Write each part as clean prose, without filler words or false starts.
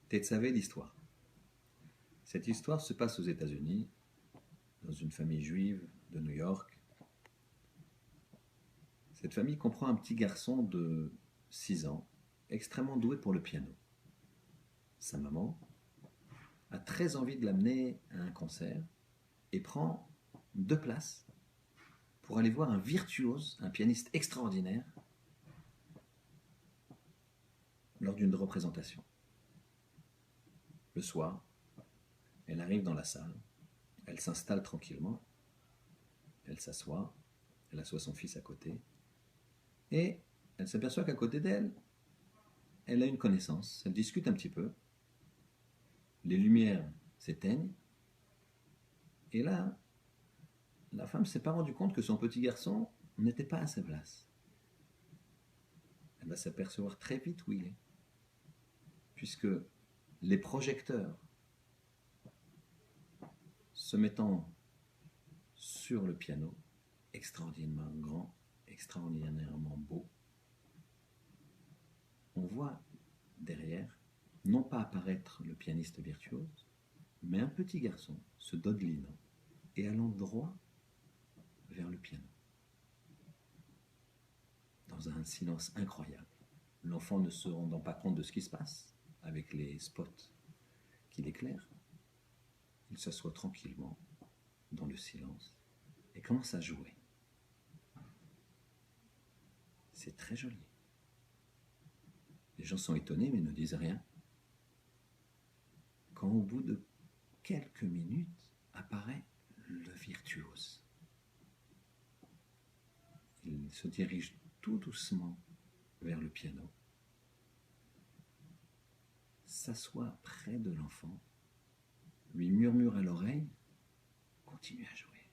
Tetzavé l'histoire. Cette histoire se passe aux États-Unis, dans une famille juive de New York. Cette famille comprend un petit garçon de 6 ans, extrêmement doué pour le piano. Sa maman a très envie de l'amener à un concert et prend 2 places pour aller voir un virtuose, un pianiste extraordinaire, lors d'une représentation. Le soir, elle arrive dans la salle, elle s'installe tranquillement, elle s'assoit, elle assoit son fils à côté, et elle s'aperçoit qu'à côté d'elle, elle a une connaissance, elle discute un petit peu, les lumières s'éteignent, et là, la femme ne s'est pas rendue compte que son petit garçon n'était pas à sa place. Elle va s'apercevoir très vite où il est, puisque les projecteurs se mettant sur le piano, extraordinairement grand, extraordinairement beau, on voit derrière, non pas apparaître le pianiste virtuose, mais un petit garçon se dodelinant et allant droit vers le piano. Dans un silence incroyable, l'enfant ne se rendant pas compte de ce qui se passe, avec les spots qui l'éclairent, il s'assoit tranquillement dans le silence et commence à jouer. C'est très joli. Les gens sont étonnés mais ne disent rien. Quand au bout de quelques minutes apparaît le virtuose. Il se dirige tout doucement vers le piano, s'assoit près de l'enfant, lui murmure à l'oreille « Continue à jouer ».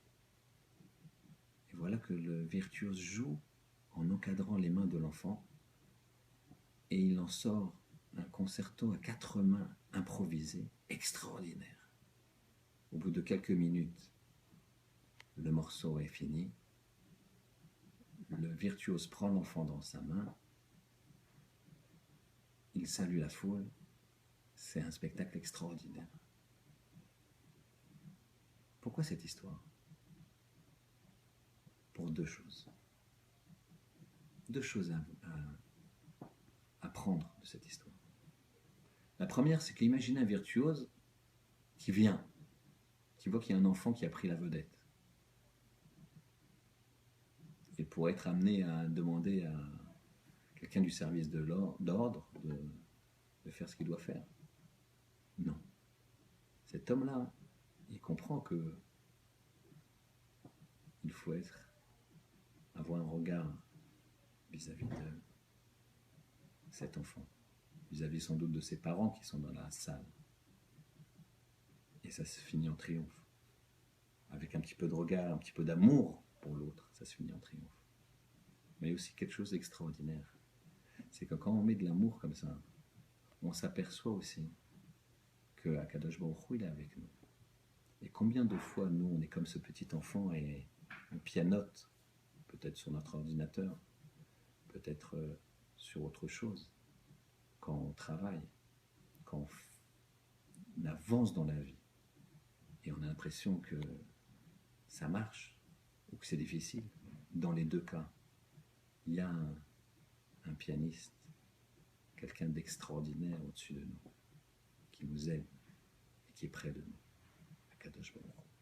Et voilà que le virtuose joue en encadrant les mains de l'enfant et il en sort un concerto à 4 mains improvisé, extraordinaire. Au bout de quelques minutes, le morceau est fini. Le virtuose prend l'enfant dans sa main. Il salue la foule. C'est un spectacle extraordinaire. Pourquoi cette histoire ? Pour 2 choses. 2 choses à prendre de cette histoire. La première, c'est qu'imaginez un virtuose qui vient, qui voit qu'il y a un enfant qui a pris la vedette. Et pour être amené à demander à quelqu'un du service d'ordre de faire ce qu'il doit faire. Non. Cet homme-là, il comprend que il faut avoir un regard vis-à-vis de cet enfant, vis-à-vis sans doute de ses parents qui sont dans la salle. Et ça se finit en triomphe. Avec un petit peu de regard, un petit peu d'amour pour l'autre, ça se finit en triomphe. Mais il y a aussi quelque chose d'extraordinaire. C'est que quand on met de l'amour comme ça, on s'aperçoit aussi que Akadosh Baruch Hu, il est avec nous. Et combien de fois, nous, on est comme ce petit enfant et on pianote, peut-être sur notre ordinateur, peut-être sur autre chose, quand on travaille, quand on avance dans la vie, et on a l'impression que ça marche, ou que c'est difficile. Dans les 2 cas, il y a un pianiste, quelqu'un d'extraordinaire au-dessus de nous, qui nous aide et qui est près de nous. Akadosh Baruch Hu.